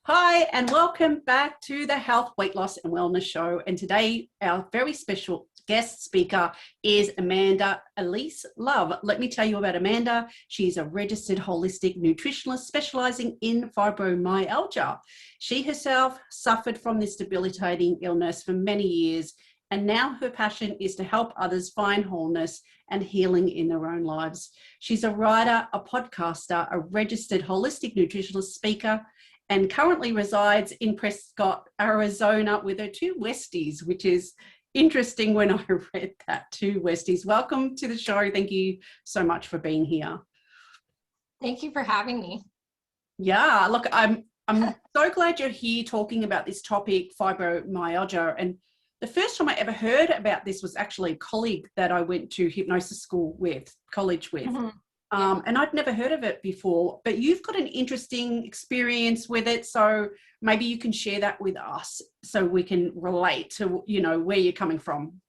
Hi, and welcome back to the Health, Weight Loss and Wellness Show. And today, our very special guest speaker is Amanda Elise Love. Let me tell you about Amanda. She's a registered holistic nutritionalist specializing in fibromyalgia. She herself suffered from this debilitating illness for many years, and now her passion is to help others find wholeness and healing in their own lives. She's a writer, a podcaster, a registered holistic nutritionalist speaker, and currently resides in Prescott, Arizona with her two Westies, which is interesting when I read that, two Westies. Welcome to the show. Thank you so much for being here. Thank you for having me. Yeah, look, I'm so glad you're here talking about this topic, fibromyalgia. And the first time I ever heard about this was actually a colleague that I went to hypnosis school with, college with. Mm-hmm. And I'd never heard of it before, but you've got an interesting experience with it. So maybe you can share that with us so we can relate to, where you're coming from.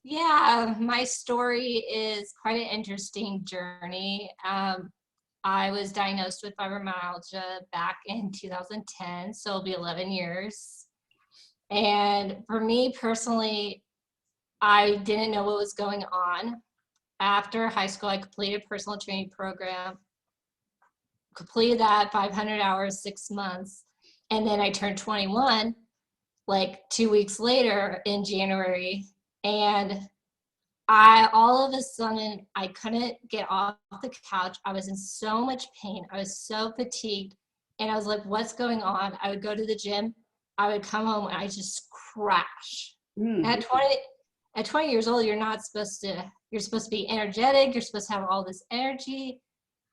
Yeah, my story is quite an interesting journey. I was diagnosed with fibromyalgia back in 2010, so it'll be 11 years. And for me personally, I didn't know what was going on. After high school, I completed a personal training program, completed that 500 hours, 6 months. And then I turned 21, like 2 weeks later in January. And all of a sudden, I couldn't get off the couch. I was in so much pain. I was so fatigued. And I was like, what's going on? I would go to the gym. I would come home and I just crash. At 20 years old, you're supposed to be energetic. You're supposed to have all this energy.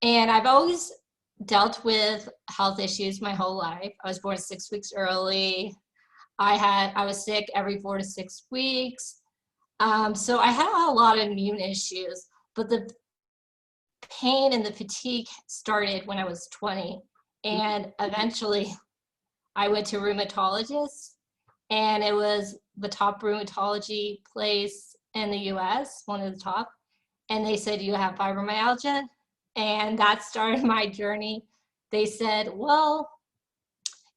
And I've always dealt with health issues my whole life. I was born 6 weeks early. I was sick every 4 to 6 weeks. So I had a lot of immune issues, but the pain and the fatigue started when I was 20. And eventually I went to a rheumatologist, and it was the top rheumatology place in the US, one of the top. And they said, you have fibromyalgia. And that started my journey. They said, well,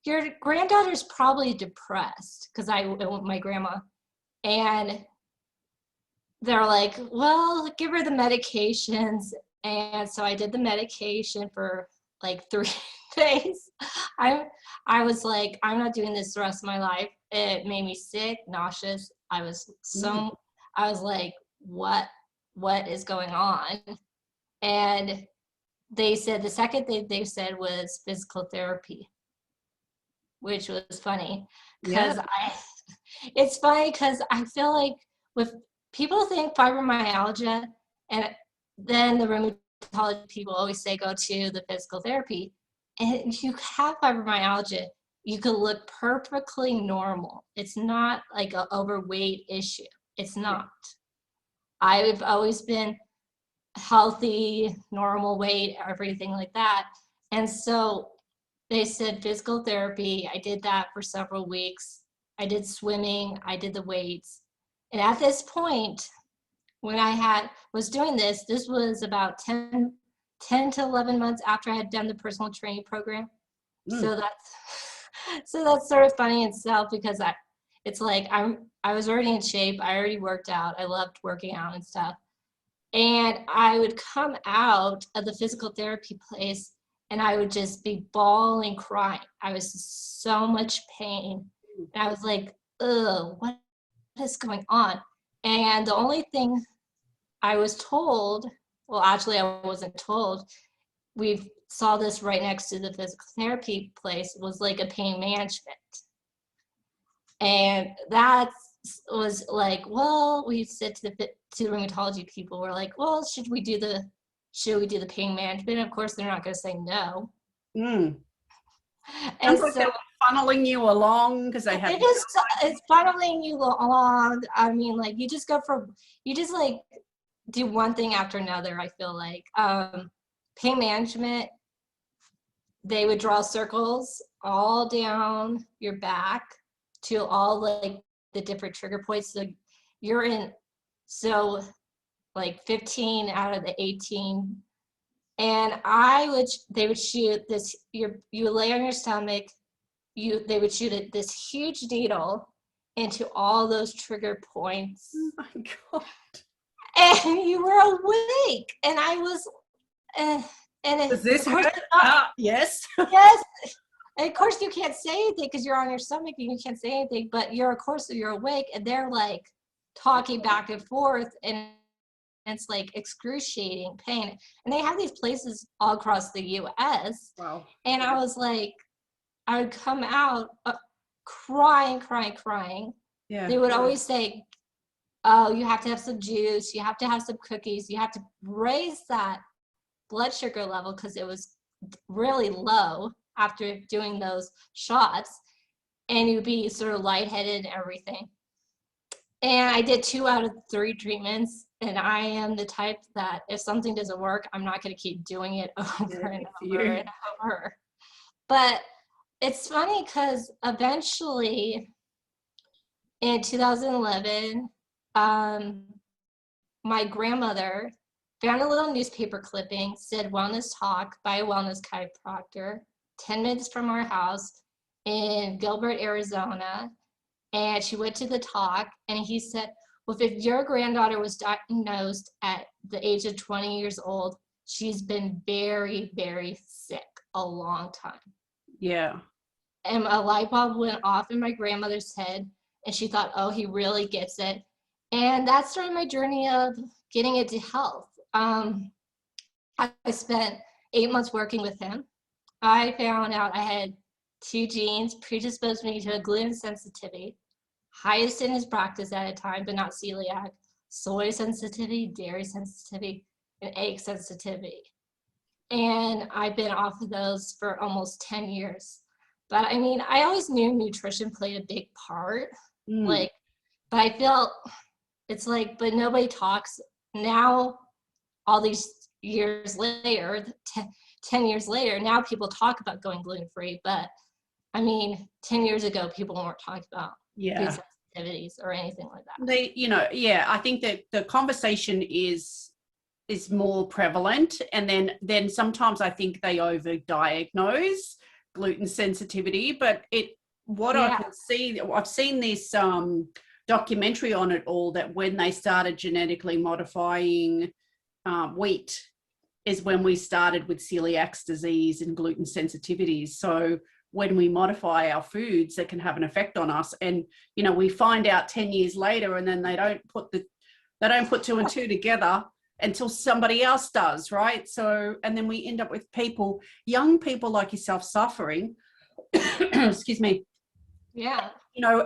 your granddaughter's probably depressed, because my grandma. And they're like, well, give her the medications. And so I did the medication for like 3 days. I was like, I'm not doing this the rest of my life. It made me sick, nauseous. I was like, what is going on? And they said, the second thing they said was physical therapy, which was funny. Because it's funny because I feel like with people think fibromyalgia, and then the rheumatology people always say go to the physical therapy. And if you have fibromyalgia, you could look perfectly normal. It's not like an overweight issue. It's not. I've always been healthy, normal weight, everything like that. And so they said physical therapy. I did that for several weeks. I did swimming. I did the weights. And at this point, when I was doing this was about 10 to 11 months after I had done the personal training program. So that's sort of funny in itself, because it's like I was already in shape. I already worked out. I loved working out and stuff. And I would come out of the physical therapy place and I would just be bawling, crying. I was in so much pain. And I was like, ugh, what is going on? And the only thing I was told, well, actually I wasn't told, we saw this right next to the physical therapy place, was like a pain management. And that was like, well, we said to the rheumatology people, we're like, well, should we do the pain management? Of course, they're not going to say no. And so they're funneling you along because they have. It's funneling you along. I mean, like you just like do one thing after another. I feel like pain management. They would draw circles all down your back to all like the different trigger points. So you're in, so like 15 out of the 18. And they would shoot this, you lay on your stomach, they would shoot this huge needle into all those trigger points. Oh my God. And you were awake. And I was, Does this of course, hurt? Yes. yes. And of course you can't say anything because you're on your stomach and you can't say anything, but of course you're awake and they're like talking back and forth, and it's like excruciating pain. And they have these places all across the US. Wow. And I was like, I would come out crying. Yeah. They would always say, oh, you have to have some juice, you have to have some cookies, you have to raise that blood sugar level because it was really low after doing those shots, and you'd be sort of lightheaded and everything. And I did 2 out of 3 treatments, and I am the type that if something doesn't work, I'm not going to keep doing it over and over and over. But it's funny because eventually in 2011, my grandmother found a little newspaper clipping, said wellness talk by a wellness chiropractor, 10 minutes from our house in Gilbert, Arizona. And she went to the talk, and he said, well, if your granddaughter was diagnosed at the age of 20 years old, she's been very, very sick a long time. Yeah. And a light bulb went off in my grandmother's head, and she thought, oh, he really gets it. And that started my journey of getting into health. I spent 8 months working with him. I found out I had 2 genes predisposed me to a gluten sensitivity, highest in his practice at a time, but not celiac, soy sensitivity, dairy sensitivity, and egg sensitivity. And I've been off of those for almost 10 years. But I mean, I always knew nutrition played a big part. But I felt it's like, but nobody talks now, all these years later, 10 years later, now people talk about going gluten-free. But I mean, 10 years ago, people weren't talking about food sensitivities or anything like that. I think that the conversation is more prevalent, and then sometimes I think they overdiagnose gluten sensitivity. But I can see, I've seen this documentary on it all, that when they started genetically modifying wheat is when we started with celiac disease and gluten sensitivities. So when we modify our foods, that can have an effect on us. And we find out 10 years later, and then they don't put 2 and 2 together until somebody else does, right? So, and then we end up with young people like yourself, suffering excuse me,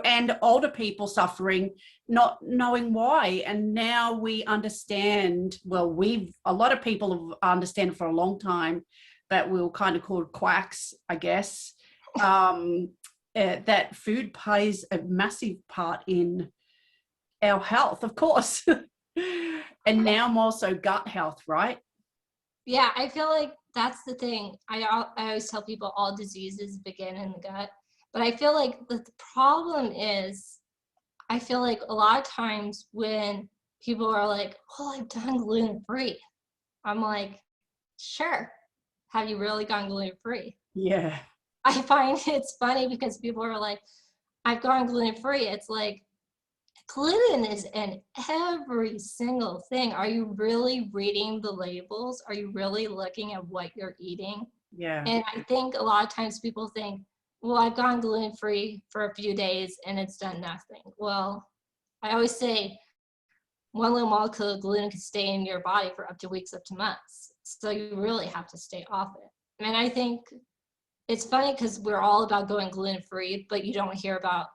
and older people suffering, not knowing why. And now we understand, well, a lot of people have understood for a long time, but we were kind of called quacks, I guess, that food plays a massive part in our health, of course. And now more so gut health, right? Yeah, I feel like that's the thing. I always tell people all diseases begin in the gut. But I feel like the problem is, I feel like a lot of times when people are like, well, I've done gluten-free, I'm like, sure. Have you really gone gluten-free? Yeah. I find it's funny because people are like, I've gone gluten-free. It's like, gluten is in every single thing. Are you really reading the labels? Are you really looking at what you're eating? Yeah. And I think a lot of times people think, well, I've gone gluten-free for a few days and it's done nothing. Well, I always say 1 little molecule of gluten can stay in your body for up to weeks, up to months. So you really have to stay off it. And I think it's funny because we're all about going gluten-free, but you don't hear about,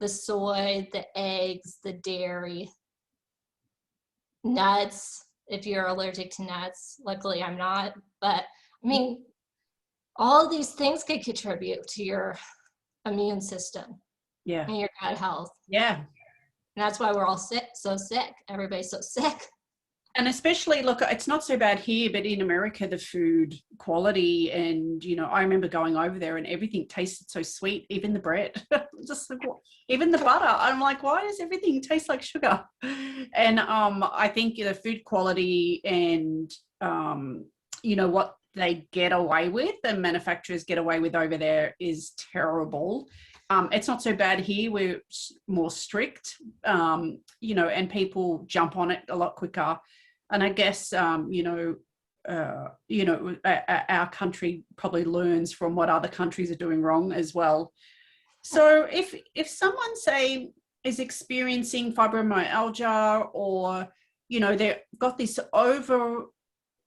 the soy, the eggs, the dairy, nuts, if you're allergic to nuts. Luckily, I'm not. But, I mean, all of these things can contribute to your immune system and your gut health. Yeah. And that's why we're all so sick. Everybody's so sick. And especially, look, it's not so bad here, but in America, the food quality, and, I remember going over there and everything tasted so sweet, even the bread, just like, even the butter. I'm like, why does everything taste like sugar? And I think the food quality and, what they get away with, the manufacturers get away with over there, is terrible. It's not so bad here. We're more strict, and people jump on it a lot quicker. And I guess, our country probably learns from what other countries are doing wrong as well. So if someone, say, is experiencing fibromyalgia, or they've got this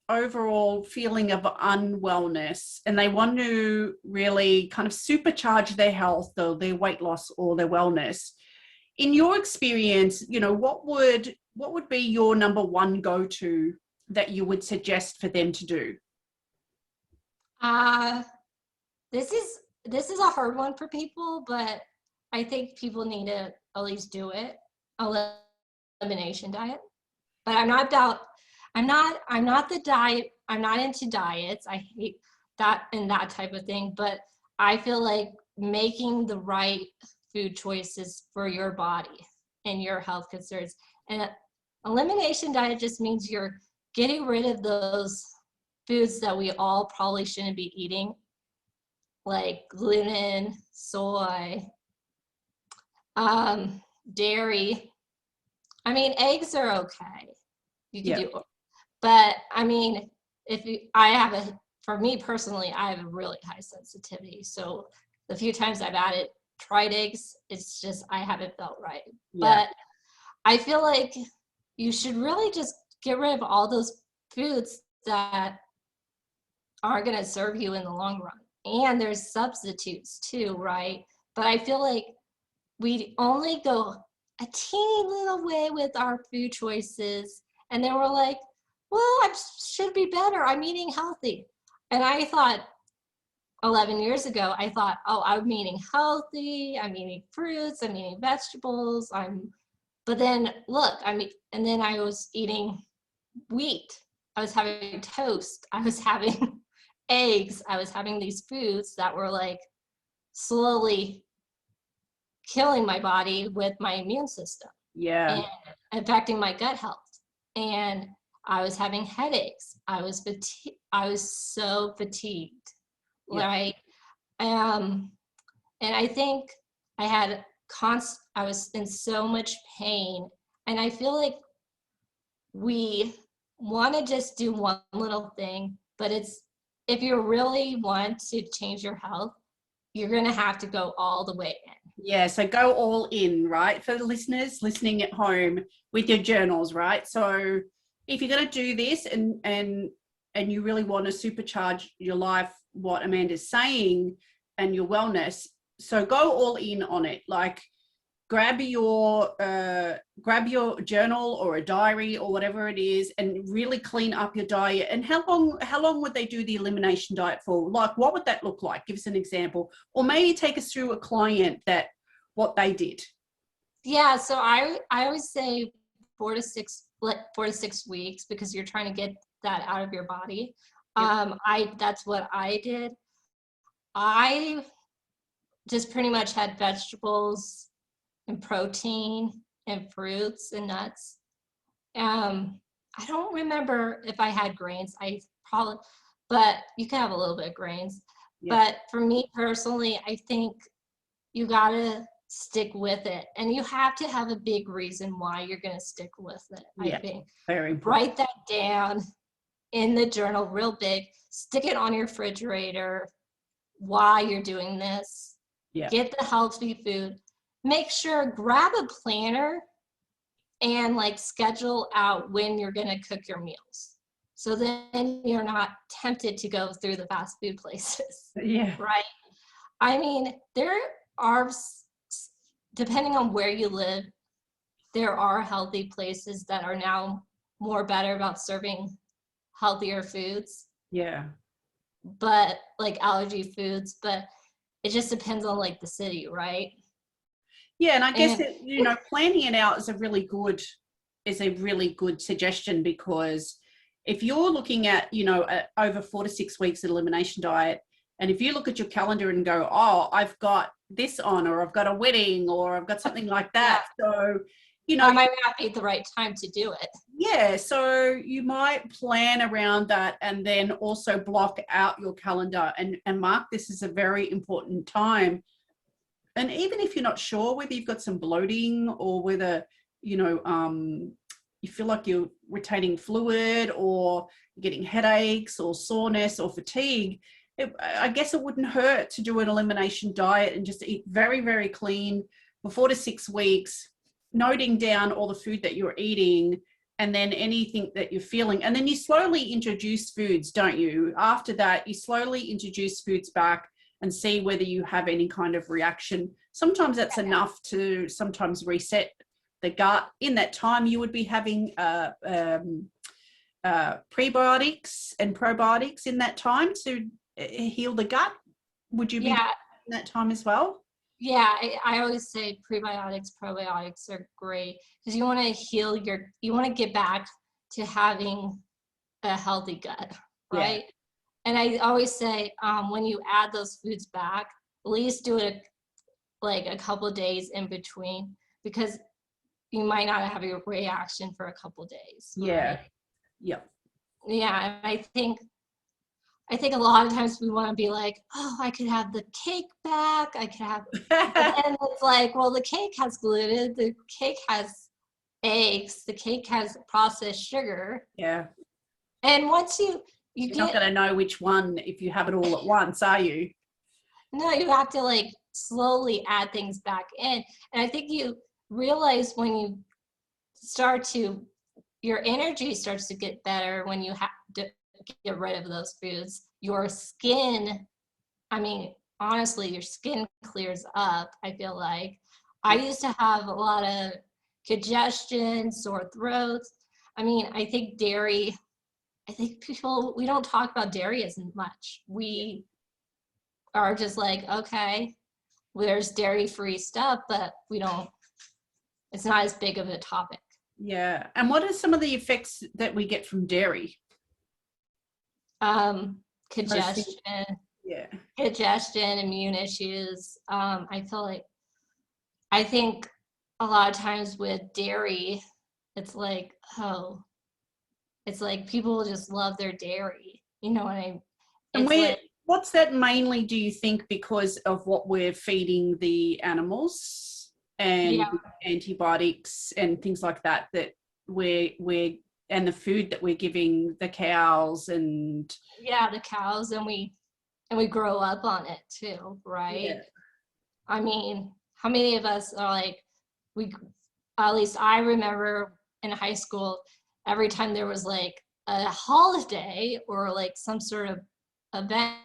overall feeling of unwellness, and they want to really kind of supercharge their health or their weight loss or their wellness, in your experience, what would be your number one go-to that you would suggest for them to do? This is a hard one for people, but I think people need to at least do it. Elimination diet. But I'm not the diet. I'm not into diets. I hate that and that type of thing. But I feel like making the right food choices for your body and your health concerns. And elimination diet just means you're getting rid of those foods that we all probably shouldn't be eating, like gluten, soy, dairy. I mean, eggs are okay. You can do, but I mean, for me personally, I have a really high sensitivity. So the few times I've tried eggs, it's just, I haven't felt right. Yeah. But I feel like you should really just get rid of all those foods that aren't going to serve you in the long run. And there's substitutes too, right? But I feel like we only go a teeny little way with our food choices, and then we're like, well, I should be better. I'm eating healthy. And I thought 11 years ago, oh, I'm eating healthy. I'm eating fruits. I'm eating vegetables. But then look, and then I was eating wheat. I was having toast. I was having eggs. I was having these foods that were like slowly killing my body with my immune system. Yeah. And affecting my gut health. And I was having headaches. I was so fatigued. Yeah. Right. And I think I was in so much pain. And I feel like we want to just do one little thing, but if you really want to change your health, you're going to have to go all the way in. Yeah, so go all in, right? For the listeners listening at home with your journals, right? So if you're going to do this and you really want to supercharge your life, what Amanda's saying, and your wellness, so go all in on it. Like grab your journal or a diary or whatever it is, and really clean up your diet. And how long would they do the elimination diet for? Like, what would that look like? Give us an example, or maybe take us through a client what they did. Yeah, so I always say 4 to 6 weeks, because you're trying to get that out of your body. Yep. That's what I did. I just pretty much had vegetables and protein and fruits and nuts. I don't remember if I had grains. But you can have a little bit of grains. Yeah. But for me personally, I think you gotta stick with it, and you have to have a big reason why you're gonna stick with it. Yeah, I think very important. Write that down in the journal real big. Stick it on your refrigerator. Why you're doing this. Yeah. Get the healthy food. Make sure, grab a planner and schedule out when you're going to cook your meals. So then you're not tempted to go through the fast food places. Yeah. Right? I mean, there are, depending on where you live, there are healthy places that are now more better about serving healthier foods. Yeah. But allergy foods, but it just depends on the city, right? Yeah, and I guess planning it out is a really good suggestion, because if you're looking at over 4 to 6 weeks of elimination diet, and if you look at your calendar and go, oh, I've got this on, or I've got a wedding, or I've got something like that, yeah. So you know, that might not be the right time to do it. yeah, so you might plan around that and then also block out your calendar and mark this as a very important time. And even if you're not sure whether you've got some bloating or whether, you know, you feel like you're retaining fluid or you're getting headaches or soreness or fatigue, I guess it wouldn't hurt to do an elimination diet and just eat very, very clean for 4 to 6 weeks, noting down all the food that you're eating and then anything that you're feeling. And then you slowly introduce foods, don't you? After that, you slowly introduce foods back and see whether you have any kind of reaction. Sometimes that's enough to sometimes reset the gut. In that time, you would be having prebiotics and probiotics in that time to heal the gut. Would you be in that time as well? Yeah, I always say prebiotics, probiotics are great because you want to heal you want to get back to having a healthy gut, right? Yeah. And I always say when you add those foods back, at least do it like a couple of days in between because you might not have a reaction for a couple of days. Yeah. Right? Yep. Yeah, and I think a lot of times we want to be like, oh, I could have the cake back. I could have, and it's like, well, the cake has gluten, the cake has eggs, the cake has processed sugar. Yeah. And once you're not going to know which one if you have it all at once, are you? No, you have to like slowly add things back in. And I think you realize when you your energy starts to get better when you have to get rid of those foods. Your skin, I mean, honestly, your skin clears up, I feel like. I used to have a lot of congestion, sore throats. I mean, I think we don't talk about dairy as much. We are just like, okay, there's dairy-free stuff, but it's not as big of a topic. Yeah. And what are some of the effects that we get from dairy? Congestion, immune issues. I think a lot of times with dairy, it's like people just love their dairy. You know what I mean? And what's that mainly, do you think, because of what we're feeding the animals and antibiotics and things like that we're and the food that we're giving the cows and the cows and we grow up on it too, right? Yeah. I mean, how many of us are like, at least I remember in high school, every time there was like a holiday or like some sort of event,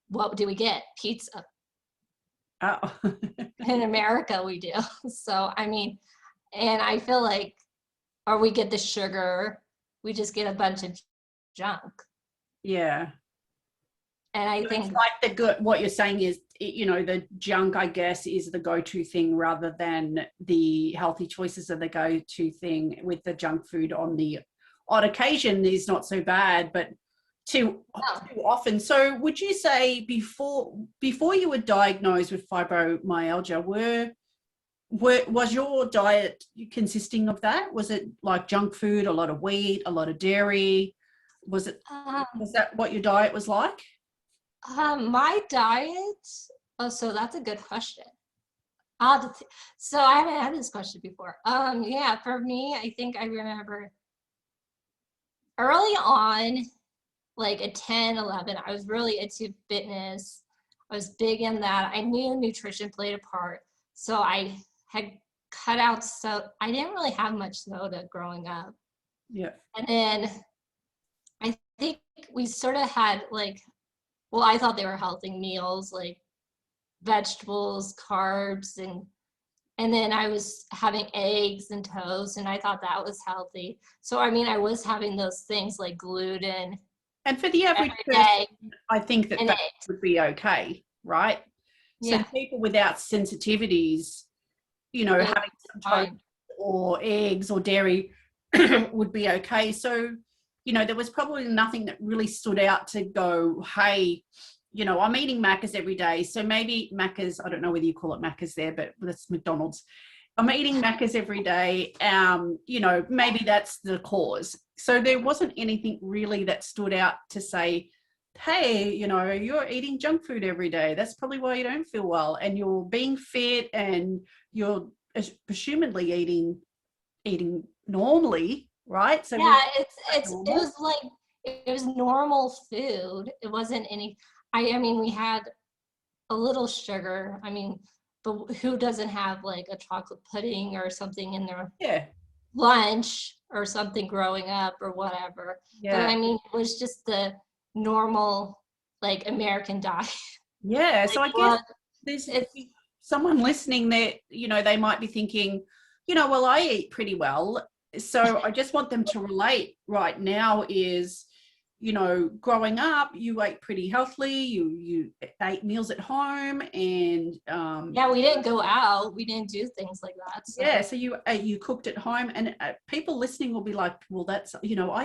what do we get? Pizza. Oh. In America we do. So I mean, and I feel like, or we get the sugar, we just get a bunch of junk. Yeah. And I think it's like what you're saying is, you know, the junk, I guess, is the go-to thing rather than the healthy choices are the go-to thing. With the junk food on the odd occasion is not so bad, but too often. So would you say before you were diagnosed with fibromyalgia, was your diet consisting of that? Was it like junk food, a lot of wheat, a lot of dairy? Was that what your diet was like? My diet, so that's a good question. So I haven't had this question before. For me, I think I remember early on, like at 10, 11, I was really into fitness. I was big in that. I knew nutrition played a part. So I had cut out, so I didn't really have much soda growing up. Yeah. And then I think we sort of had like, well, I thought they were healthy meals, like vegetables, carbs, and then I was having eggs and toast, and I thought that was healthy. So, I mean, I was having those things like gluten. And for the average person, I think that would be okay, right? Yeah. So people without sensitivities, you know, having some toast or eggs or dairy would be okay. So, you know, there was probably nothing that really stood out to go, hey, you know, I'm eating Macca's every day. So maybe Macca's, I don't know whether you call it Macca's there, but that's McDonald's. I'm eating Macca's every day. Maybe that's the cause. So there wasn't anything really that stood out to say, hey, you're eating junk food every day. That's probably why you don't feel well. And you're being fit and you're presumably eating normally, right? So Yeah, it normal. was like it was normal food. It wasn't any. I mean, we had a little sugar. I mean, but who doesn't have like a chocolate pudding or something in their Yeah. lunch or something growing up or whatever? But Yeah. I mean, it was just the normal like American diet. Yeah. So Like I guess what there's it's someone listening that, they might be thinking, well, I eat pretty well. So I just want them to relate right now is, growing up, you ate pretty healthily, you ate meals at home and yeah, we didn't go out. We didn't do things like that. yeah, So so you cooked at home, and people listening will be like, well, that's I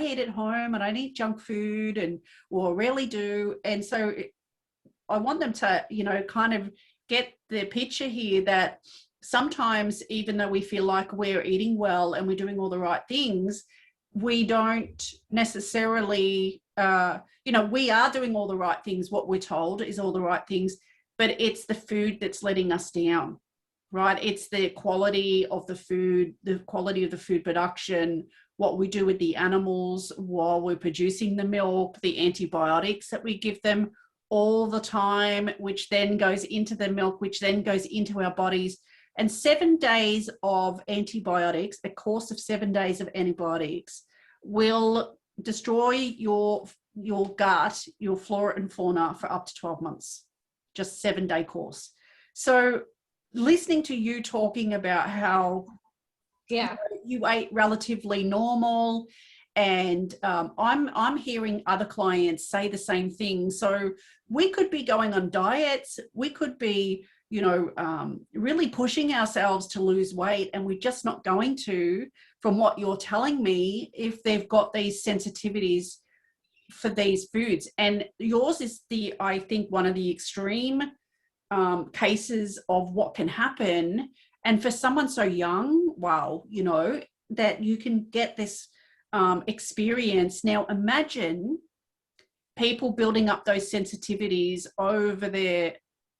eat at home and I don't eat junk food and or rarely do, and so I want them to, kind of get the picture here that sometimes, even though we feel like we're eating well and we're doing all the right things, we don't necessarily, we are doing all the right things. What we're told is all the right things, but it's the food that's letting us down, right? It's the quality of the quality of the food production, what we do with the animals while we're producing the milk, the antibiotics that we give them all the time, which then goes into the milk, which then goes into our bodies. And 7 days of antibiotics, a course of 7 days of antibiotics, will destroy your gut, your flora and fauna for up to 12 months. Just 7-day course. So listening to you talking about how yeah, you ate relatively normal, and I'm hearing other clients say the same thing. So we could be going on diets, we could be really pushing ourselves to lose weight, and we're just not going to, from what you're telling me, if they've got these sensitivities for these foods. And yours is I think one of the extreme cases of what can happen. And for someone so young, wow, that you can get this experience. Now, imagine people building up those sensitivities over their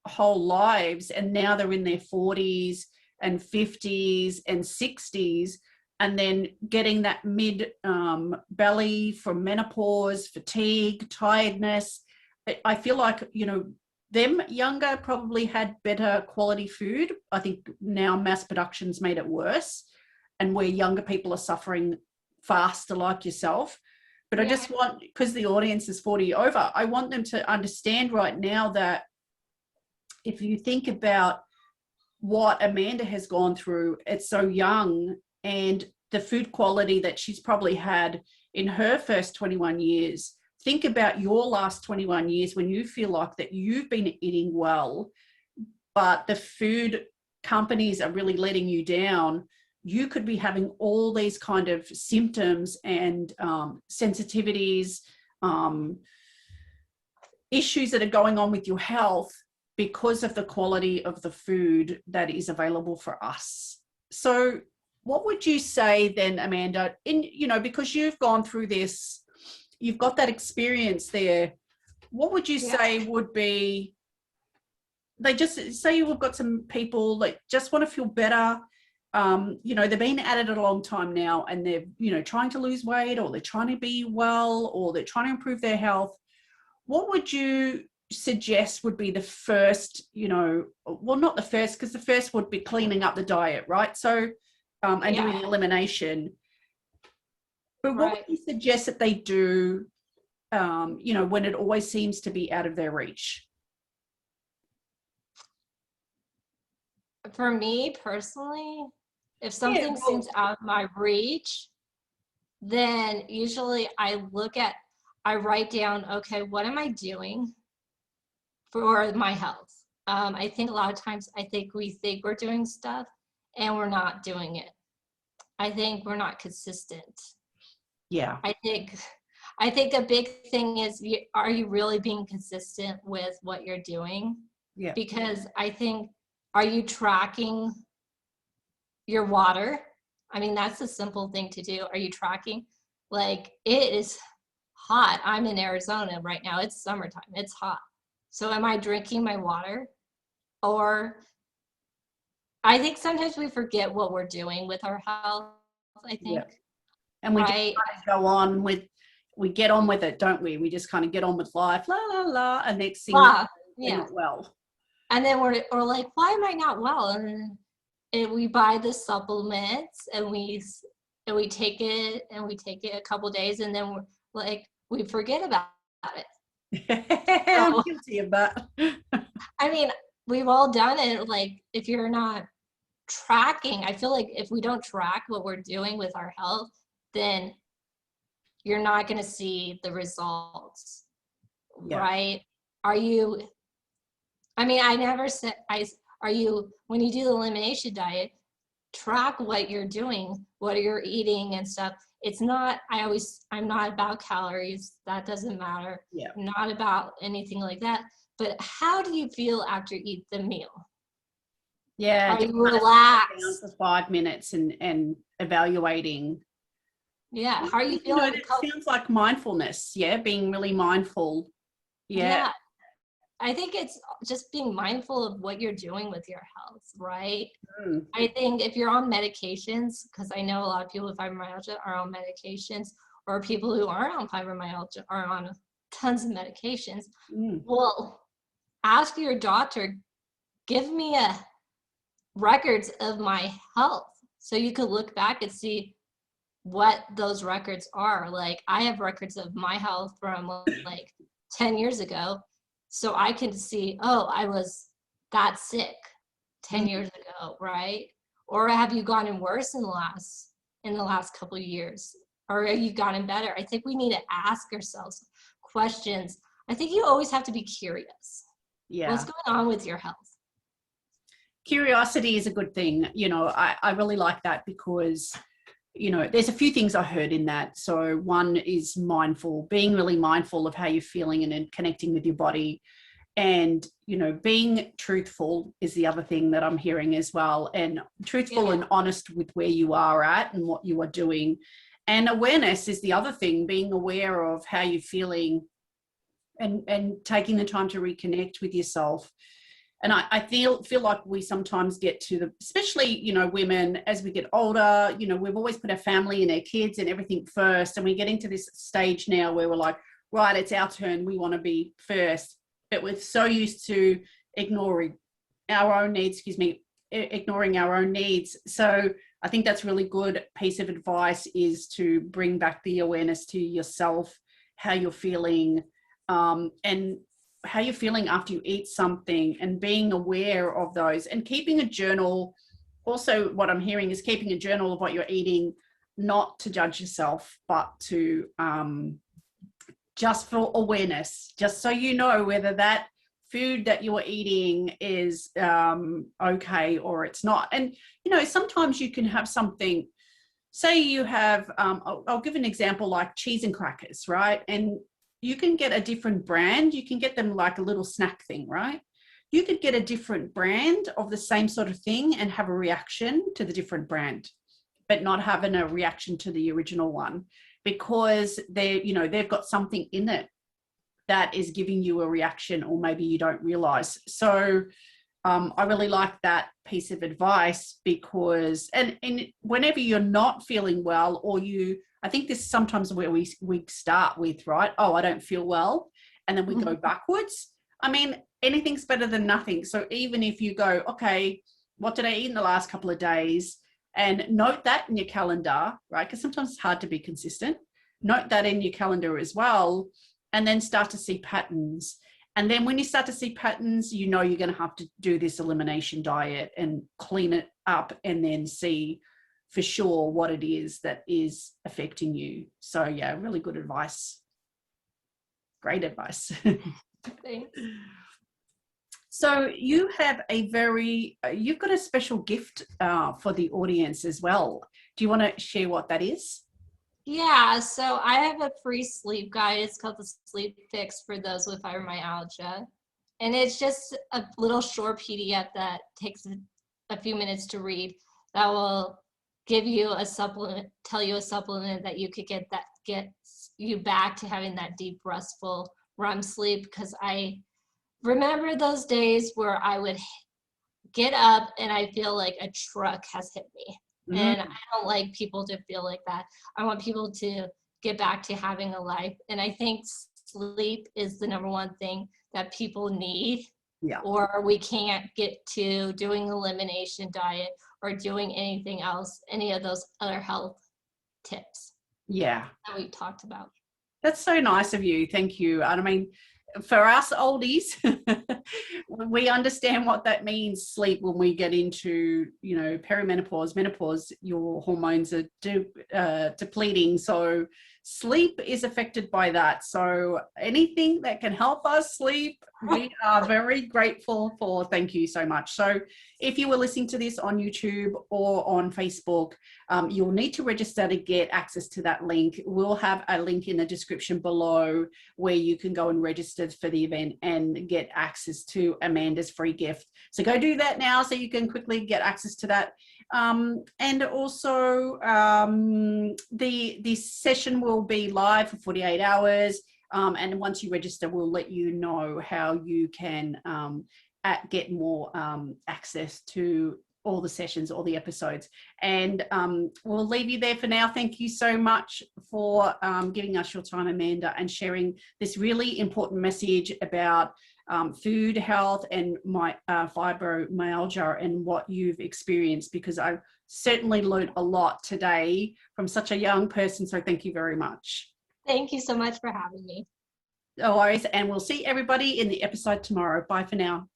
whole lives, and now they're in their 40s and 50s and 60s, and then getting that mid belly from menopause, fatigue, tiredness. I feel like, them younger probably had better quality food. I think now mass production's made it worse, and where younger people are suffering faster, like yourself. But I yeah, just want, because the audience is 40 over, I want them to understand right now that if you think about what Amanda has gone through at so young, and the food quality that she's probably had in her first 21 years, think about your last 21 years when you feel like that you've been eating well, but the food companies are really letting you down. You could be having all these kind of symptoms and sensitivities, issues that are going on with your health because of the quality of the food that is available for us. So what would you say then, Amanda, because you've gone through this, you've got that experience there, what would you yeah. say would be, they just say you've got some people that just want to feel better, they've been at it a long time now, and they're, trying to lose weight, or they're trying to be well, or they're trying to improve their health. What would you suggest would be the first, well, not the first, because the first would be cleaning up the diet, right? So, and Yeah, doing elimination. But what would right. you suggest that they do, when it always seems to be out of their reach? For me personally, if Yeah, something well, seems out of my reach, then usually I write down, okay, what am I doing for my health? I think a lot of times we think we're doing stuff and we're not doing it. I think we're not consistent. yeah, I think I think a big thing is, are you really being consistent with what you're doing? yeah, Because I think, are you tracking your water. I mean, that's a simple thing to do. Are you tracking? Like, it is hot. I'm in Arizona right now. It's summertime. It's hot. So am I drinking my water? Or I think sometimes we forget what we're doing with our health, I think. Yeah. And we just Right? kind of go on with, we get on with it, don't we? We just kind of get on with life, la, la, la, and next thing Ah, we're yeah. not well. And then we're like, why am I not well? And we buy the supplements and we take it a couple days and then we're like we forget about it. I'm So guilty of that. I mean, we've all done it. Like if you're not tracking, I feel like if we don't track what we're doing with our health, then you're not going to see the results, Yeah. right? Are you, I mean, I never said, are you, when you do the elimination diet, track what you're doing, what you're eating and stuff. It's not, I'm not about calories. That doesn't matter. Yeah. I'm not about anything like that. But how do you feel after you eat the meal? Yeah. Are Just you kind of sit down relaxed? for 5 minutes and evaluating. Yeah. How are you You know, feeling? it sounds like mindfulness. Yeah. Being really mindful. Yeah. Yeah. I think it's just being mindful of what you're doing with your health, right? Mm. I think if you're on medications, because I know a lot of people with fibromyalgia are on medications, or people who aren't on fibromyalgia are on tons of medications. Mm. Well, ask your doctor, give me a records of my health so you could look back and see what those records are. Like I have records of my health from like 10 years ago, so I can see, oh, I was that sick 10 Mm. years ago, right? Or have you gotten worse in the last couple of years? Or have you gotten better? I think we need to ask ourselves questions. I think you always have to be curious. What's Yeah. going on with your health? Curiosity is a good thing. You know, I really like that because, you know, there's a few things I heard in that. So one is mindful, being really mindful of how you're feeling and connecting with your body. And, you know, being truthful is the other thing that I'm hearing as well. And truthful and honest with where you are at and what you are doing. And awareness is the other thing, being aware of how you're feeling and taking the time to reconnect with yourself. And I feel like we sometimes get to the, especially, you know, women, as we get older, you know, we've always put our family and our kids and everything first. And we're getting to this stage now where we're like, right, it's our turn. We want to be first. But we're so used to ignoring our own needs, ignoring our own needs. So I think that's really good piece of advice, is to bring back the awareness to yourself, how you're feeling, and how you're feeling after you eat something, and being aware of those and keeping a journal. Also, what I'm hearing is keeping a journal of what you're eating, not to judge yourself, but to just for awareness, just so you know whether that food that you're eating is okay or it's not. And, you know, sometimes you can have something, say you have, I'll give an example, like cheese and crackers, right? And you can get a different brand. You can get them like a little snack thing, right? You could get a different brand of the same sort of thing and have a reaction to the different brand, but not having a reaction to the original one, because they, you know, they've got something in it that is giving you a reaction, or maybe you don't realize. So I really like that piece of advice, because, and whenever you're not feeling well, or you, I think this is sometimes where we start with, right? Oh, I don't feel well. And then we go backwards. I mean, anything's better than nothing. So even if you go, okay, what did I eat in the last couple of days? And note that in your calendar, right? Because sometimes it's hard to be consistent. Note that in your calendar as well. And then start to see patterns. And then when you start to see patterns, you know you're going to have to do this elimination diet and clean it up, and then see for sure what it is that is affecting you. So yeah, really good advice. Great advice. Thanks. So you have you've got a special gift for the audience as well. Do you want to share what that is? Yeah, so I have a free sleep guide. It's called the Sleep Fix for those with fibromyalgia. And it's just a little short PDF that takes a few minutes to read. that will give you a supplement, tell you a supplement that you could get that gets you back to having that deep, restful REM sleep. Because I remember those days where I would get up and I feel like a truck has hit me. And I don't like people to feel like that. I want people to get back to having a life. And I think sleep is the number one thing that people need, Yeah. or we can't get to doing elimination diet or doing anything else, any of those other health tips Yeah. that we talked about. That's so nice of you. Thank you. And I mean, for us oldies, we understand what that means, sleep, when we get into, perimenopause, menopause, your hormones are depleting. So sleep is affected by that. So anything that can help us sleep, we are very grateful for. Thank you so much. So if you were listening to this on YouTube or on Facebook, you'll need to register to get access to that link. We'll have a link in the description below where you can go and register for the event and get access to Amanda's free gift. So go do that now so you can quickly get access to that. And also the session will be live for 48 hours. And once you register, we'll let you know how you can get more access to all the sessions, all the episodes. And we'll leave you there for now. Thank you so much for giving us your time, Amanda, and sharing this really important message about food health and fibromyalgia and what you've experienced, because I certainly learned a lot today from such a young person. So thank you very much. Thank you so much for having me. No worries. And we'll see everybody in the episode tomorrow. Bye for now.